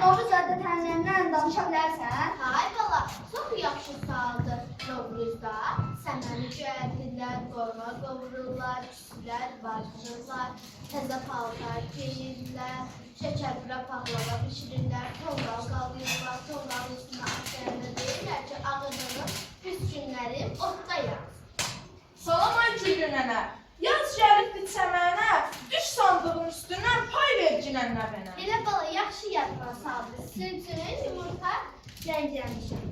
Novruz adda təlimlərindən danışa bilərsən? Hay bala, çox yaxşı sualdır. Novruzda səməni göyərdirlər, qorma qovururlar, küsülər, barışırlar, təzə paltar geyirlər, şəkərbura pahlava bişirirlər, tonqal qalıyırlar, tonqalın üstünə atlayanı deyirlər ki, ağırlığın pis günlərim otda yaz. Salam ay Gülgün nənə. Yaz gəlibdir çəmənə, düş sandığın üstündən pay ver cinənə mənə. Elə bala, yaxşı yadıma saldı. Sizin üçün yumurta rəngləmişəm.